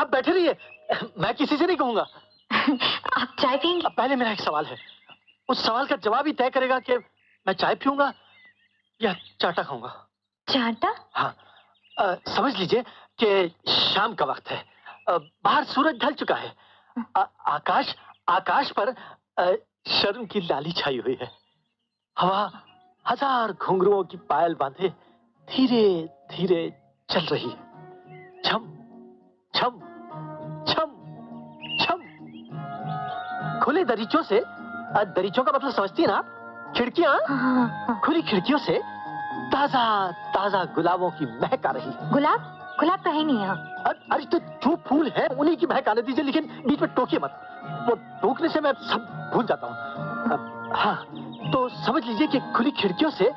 आप बैठे रहिए, मैं किसी से नहीं कहूंगा। आप चाय पियेंगे? पहले मेरा एक सवाल है, उस सवाल का जवाब ही तय करेगा कि मैं चाय पीऊंगा या चाटा खाऊंगा। चाटा? हाँ, समझ लीजिए कि शाम का वक्त है, बाहर सूरज ढल चुका है, आकाश पर शर्म की लाली छाई हुई है, हवा हजार घुंघरुओं की पायल बांधे धीरे धीरे चल रही है, छम छम छम छम। खुले दरीचों से, दरीचों का मतलब समझती है ना आप? खिड़कियां, खुली खिड़कियों से ताजा ताजा गुलाबों की महक आ रही है। गुलाब? गुलाब तो है नहीं यहाँ। अरे तो जो फूल है उन्हीं की महक आने दीजिए, लेकिन बीच में टोकिए मत, वो टोकने से मैं सब भूल जाता हूँ। हाँ, तो समझ लीजिए कि खुली खिड़कियों से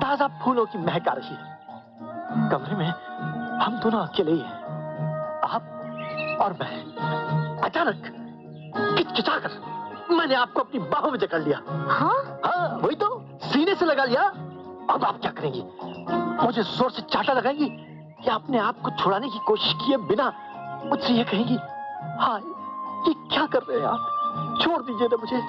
ताजा फूलों की महक आ रही है। कमरे में हम दोनों अकेले ही हैं, आप और मैं। अचानक किचकिचाकर मैंने आपको अपनी बाहों में जकड़ लिया। हाँ, वही तो, सीने से लगा लिया। अब आप क्या करेंगी? मुझे जोर से चाटा लगाएंगी या अपने आप को छुड़ाने की कोशिश किए बिना मुझसे ये कहेंगी, हाँ ये क्या कर रहे हैं आप, छोड़ दीजिए ना मुझे,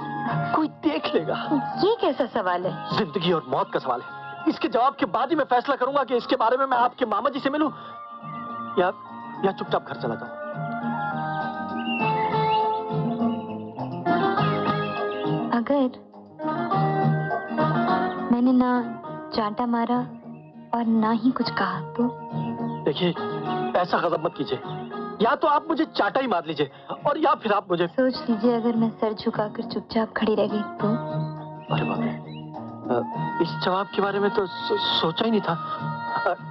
कोई देख लेगा। ये कैसा सवाल है? जिंदगी और मौत का सवाल है। इसके जवाब के बाद ही मैं फैसला करूंगा कि इसके बारे में मैं आपके मामा जी से मिलूं या चुपचाप घर चला जाऊं। अगर मैंने ना चाटा मारा और ना ही कुछ कहा तो? देखिए, ऐसा गजब मत कीजिए, या तो आप मुझे चाटा ही मार लीजिए और या फिर आप मुझे। सोच लीजिए, अगर मैं सर झुकाकर चुपचाप खड़ी रह गई तो? अरे बाप रे, इस जवाब के बारे में तो सोचा ही नहीं था।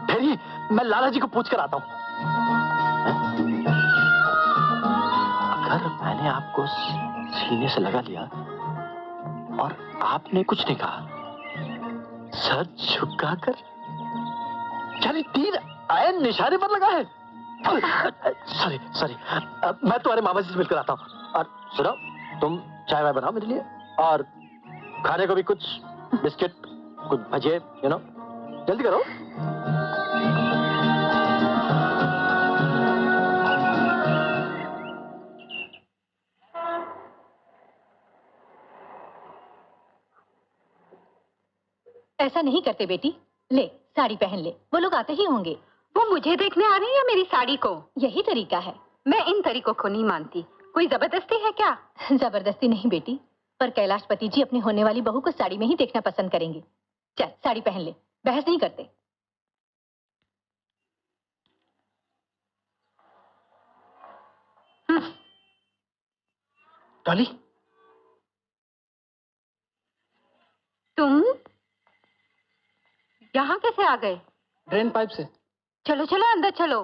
ठहरिए, मैं लाला जी को पूछ कर आता हूँ। अगर मैंने आपको सीने से लगा लिया और आपने कुछ नहीं कहा, सर झुकाकर, यानी तीर आयन निशाने पर लगा है। सॉरी, मैं तुम्हारे मामा जी से मिलकर आता हूँ। और सुनो, तुम चाय वाय बनाओ मेरे लिए, और खाने को भी कुछ बिस्किट, कुछ भजिए, जल्दी करो। ऐसा नहीं करते बेटी, ले साड़ी पहन ले, वो लोग आते ही होंगे। वो मुझे देखने आ रही है या मेरी साड़ी को? यही तरीका है। मैं इन तरीकों को नहीं मानती। कोई जबरदस्ती है क्या? जबरदस्ती नहीं बेटी, पर कैलाशपति जी अपनी होने वाली बहू को साड़ी में ही देखना पसंद करेंगे। चल साड़ी पहन ले, बहस नहीं करते। डॉली, तुम यहाँ कैसे आ गए? ड्रेन पाइप से। चलो चलो अंदर चलो।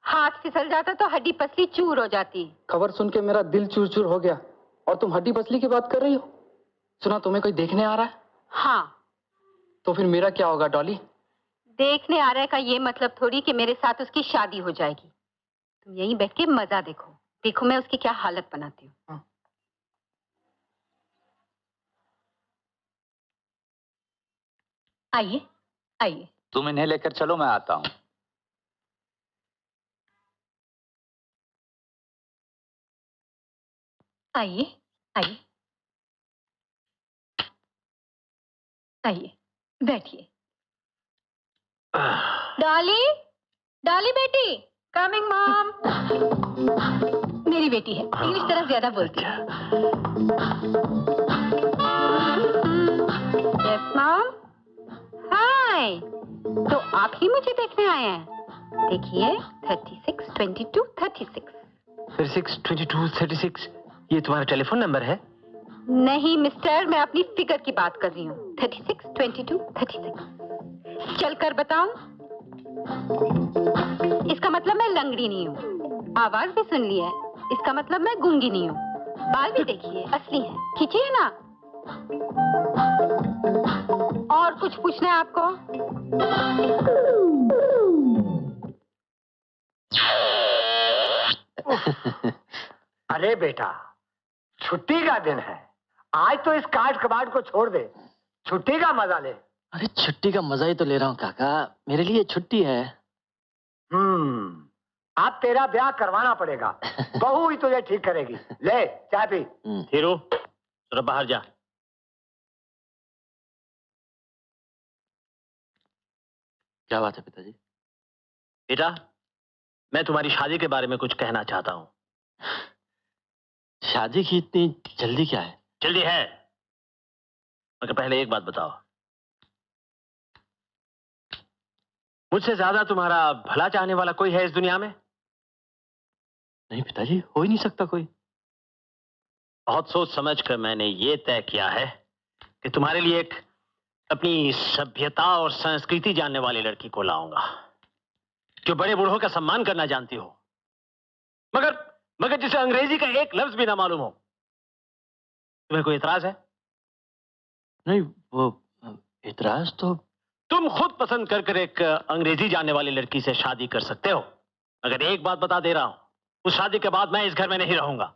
हाथ फिसल जाता तो हड्डी पसली चूर हो जाती। खबर सुन के मेरा दिल चूर चूर हो गया, और तुम हड्डी पसली की बात कर रही हो? सुना तुम्हें कोई देखने आ रहा है? हाँ। तो फिर मेरा क्या होगा डॉली? देखने आ रहा का ये मतलब थोड़ी कि मेरे साथ उसकी शादी हो जाएगी। तुम यहीं बैठ के मजा देखो, देखो मैं उसकी क्या हालत बनाती हूँ। आइए आइए। तुम इन्हें लेकर चलो, मैं आता हूँ। आइए आइए आइए, बैठिए। डॉली, डॉली बेटी। Coming mom. मेरी बेटी है, इंग्लिश तरह ज्यादा बोलती है। Yes mom. हाय, तो आप ही मुझे देखने आए हैं? देखिए 36 22 36। 36 22 36, ये तुम्हारा टेलीफोन नंबर है? नहीं मिस्टर, मैं अपनी फिगर की बात कर रही हूँ। 36 22 36। चलकर बताऊं? इसका मतलब मैं लंगड़ी नहीं हूँ। आवाज भी सुन ली है, इसका मतलब मैं गूंगी नहीं हूँ। बाल भी देखिए, असली हैं, खींचिए ना। और कुछ पूछना है आपको? अरे बेटा, छुट्टी का दिन है, आज तो इस काट कबाड़ को छोड़ दे, छुट्टी का मजा ले। अरे छुट्टी का मजा ही तो ले रहा हूँ काका, मेरे लिए छुट्टी है। अब तेरा ब्याह करवाना पड़ेगा। बहू ही तुझे ठीक करेगी। ले चाय पी। धीरू जरा बाहर जा। क्या बात है पिताजी? बेटा, मैं तुम्हारी शादी के बारे में कुछ कहना चाहता हूं। शादी की इतनी जल्दी क्या है? जल्दी है, मगर पहले एक बात बताओ, मुझसे ज्यादा तुम्हारा भला चाहने वाला कोई है इस दुनिया में? नहीं पिताजी, हो ही नहीं सकता कोई। बहुत सोच समझ कर मैंने ये तय किया है कि तुम्हारे लिए एक अपनी सभ्यता और संस्कृति जानने वाली लड़की को लाऊंगा, जो बड़े बूढ़ों का सम्मान करना जानती हो, मगर जिसे अंग्रेजी का एक लफ्ज भी ना मालूम हो। तुम्हें कोई इतराज है? नहीं, वो इतराज तो तुम खुद पसंद कर एक अंग्रेजी जानने वाली लड़की से शादी कर सकते हो, मगर एक बात बता दे रहा हूं, उस शादी के बाद मैं इस घर में नहीं रहूंगा।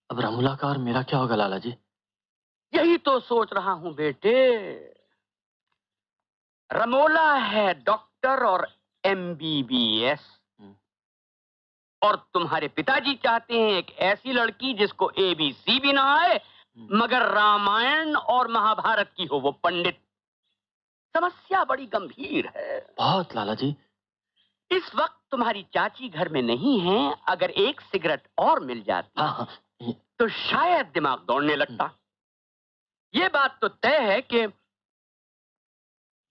अब रमूला का और मेरा क्या होगा लाला जी? यही तो सोच रहा हूं बेटे। रमोला है डॉक्टर और MBBS, और तुम्हारे पिताजी चाहते हैं एक ऐसी लड़की जिसको ABC भी ना आए, मगर रामायण और महाभारत की हो वो पंडित। समस्या बड़ी गंभीर है। बहुत लाला जी। इस वक्त तुम्हारी चाची घर में नहीं है, अगर एक सिगरेट और मिल जाती हाँ, तो शायद दिमाग दौड़ने लगता। ये बात तो तय है कि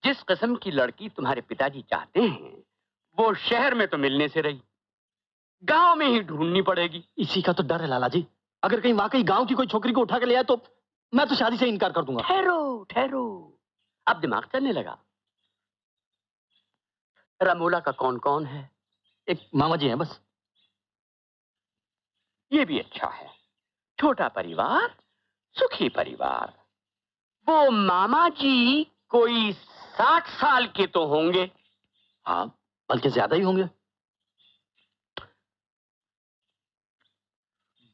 जिस किस्म की लड़की तुम्हारे पिताजी चाहते हैं वो शहर में तो मिलने से रही, गांव में ही ढूंढनी पड़ेगी। इसी का तो डर है लाला जी। अगर कहीं वाकई गांव की कोई छोकरी को उठा के ले आए तो मैं तो शादी से इनकार कर दूंगा। ठहरो ठहरो, अब दिमाग चलने लगा। रमोला का कौन कौन है? एक मामा जी हैं बस। ये भी अच्छा है, छोटा परिवार, सुखी परिवार। वो मामा जी कोई 60 साल के तो होंगे। हाँ, बल्कि ज्यादा ही होंगे।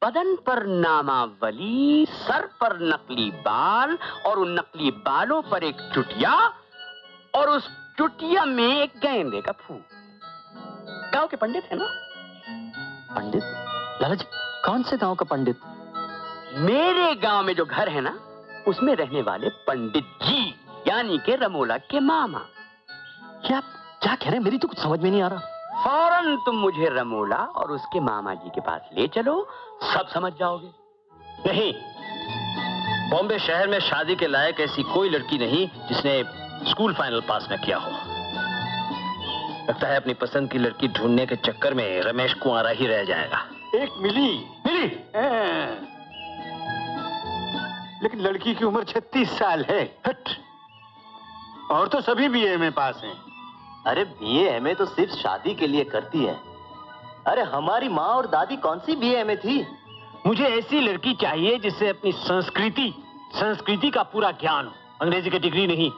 बदन पर नामावली, सर पर नकली बाल, और उन नकली बालों पर एक चुटिया, और उस चुटिया में एक गेंदे का फूल। गांव के पंडित है ना? पंडित? लाला जी, कौन से गांव का पंडित? मेरे गांव में जो घर है ना, उसमें रहने वाले पंडित जी, यानी के रमोला के मामा। क्या कह रहे हैं? मेरी तो कुछ समझ में नहीं आ रहा। फौरन तुम मुझे रमोला और उसके मामा जी के पास ले चलो, सब समझ जाओगे। नहीं, बॉम्बे शहर में शादी के लायक ऐसी कोई लड़की नहीं जिसने स्कूल फाइनल पास न किया हो। लगता है अपनी पसंद की लड़की ढूंढने के चक्कर में रमेश कुंवारा ही रह जाएगा। एक मिली लेकिन लड़की की उम्र 36 साल है। हट। और तो सभी BA में पास हैं। अरे BA MA तो सिर्फ शादी के लिए करती है। अरे हमारी माँ और दादी कौन सी BA MA थी? मुझे ऐसी लड़की चाहिए जिससे अपनी संस्कृति का पूरा ज्ञान हो, अंग्रेजी की डिग्री नहीं।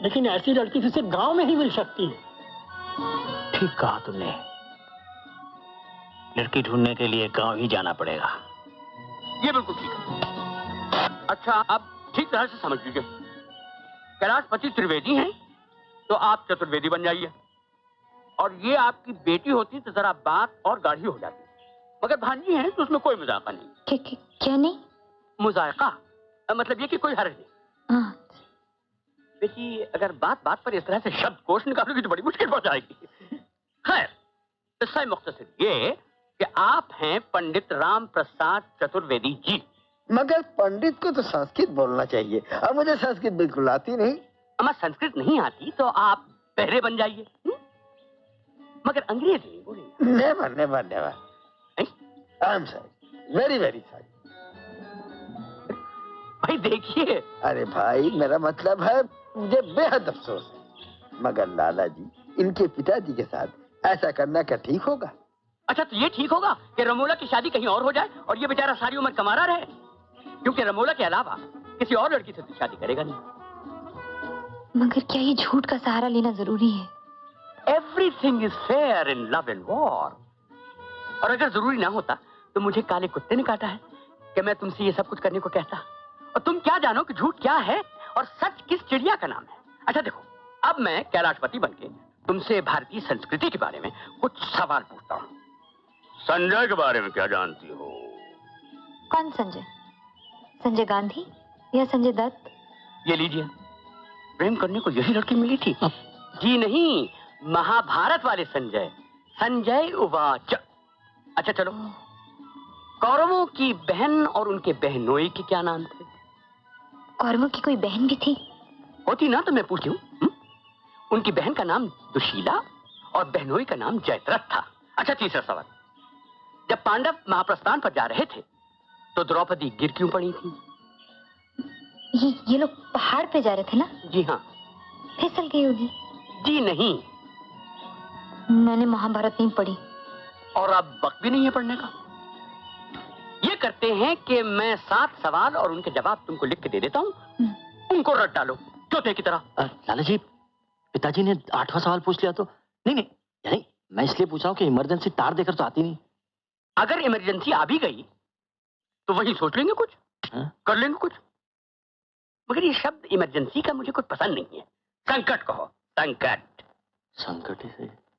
लेकिन ऐसी लड़की तो सिर्फ गांव में ही मिल सकती है। ठीक कहा तुमने, लड़की ढूंढने के लिए गांव ही जाना पड़ेगा। ये बिल्कुल ठीक है। अच्छा, अब ठीक तरह से समझ लीजिए, कैलाशपति त्रिवेदी हैं तो आप चतुर्वेदी बन जाइए, और ये आपकी बेटी होती तो जरा बात और गाढ़ी हो जाती, मगर भांजी हैं तो उसमें कोई मजाका नहीं। क्या नहीं? मुजायका मतलब ये कि कोई हर्ज नहीं। हाँ। बेटी, अगर बात बात पर इस तरह से शब्दकोश निकालोगी तो बड़ी मुश्किल हो जाएगी। खैर, इससे मुख्तसर ये कि आप हैं पंडित राम प्रसाद चतुर्वेदी जी। मगर पंडित को तो संस्कृत बोलना चाहिए, और मुझे संस्कृत बिल्कुल आती नहीं। हमें संस्कृत नहीं आती तो आप बहरे बन जाइए, मगर अंग्रेजी नहीं बोलेंगे। Never never never. I am sorry, very very sorry. भाई देखिए। अरे भाई, मेरा मतलब है मुझे बेहद अफसोस है, मगर लाला जी, इनके पिताजी के साथ ऐसा करना क्या ठीक होगा? अच्छा, तो ये ठीक होगा कि रमोला की शादी कहीं और हो जाए और ये बेचारा सारी उम्र कमारा रहे, क्योंकि रमोला के अलावा किसी और लड़की से तो शादी करेगा नहीं। मगर क्या ये झूठ का सहारा लेना जरूरी है? Everything is fair in love and war. और अगर जरूरी ना होता तो मुझे काले कुत्ते ने काटा है कि मैं तुमसे ये सब कुछ करने को कहता। और तुम क्या जानो कि झूठ क्या है और सच किस चिड़िया का नाम है। अच्छा देखो, अब मैं कैलाशपति बनके तुमसे भारतीय संस्कृति के बारे में कुछ सवाल पूछता हूँ। संजय के बारे में क्या जानती हो? कौन संजय? संजय गांधी या संजय दत्त? ये लीजिए, प्रेम करने को यही लड़की मिली थी। जी नहीं, महाभारत वाले संजय, संजय उवाच। अच्छा चलो, कौरवों की बहन और उनके बहनोई के क्या नाम थे? कौरवों की कोई बहन भी थी? होती ना तो मैं पूछ लूं। उनकी बहन का नाम दुशीला और बहनोई का नाम जयद्रथ था। अच्छा तीसरा सवाल, जब पांडव महाप्रस्थान पर जा रहे थे तो द्रौपदी गिर क्यों पड़ी थी? ये लोग पहाड़ पे जा रहे थे ना? जी हाँ। फिसल गई होगी। जी नहीं। मैंने महाभारत नहीं पढ़ी। और अब वक्त भी नहीं है पढ़ने का। ये करते हैं कि मैं 7 सवाल और उनके जवाब तुमको लिख के दे देता हूँ, उनको रट डालो चौथे की तरह। लाला जी, पिताजी ने 8वां सवाल पूछ लिया तो? नहीं नहीं, यानी मैं इसलिए पूछा हूँ कि इमरजेंसी तार देकर तो आती नहीं। अगर इमरजेंसी आ भी गई तो वही सोच लेंगे कुछ, कर लेंगे कुछ। मगर ये शब्द इमरजेंसी का मुझे कुछ पसंद नहीं है। संकट कहो, संकट। संकट ही सही।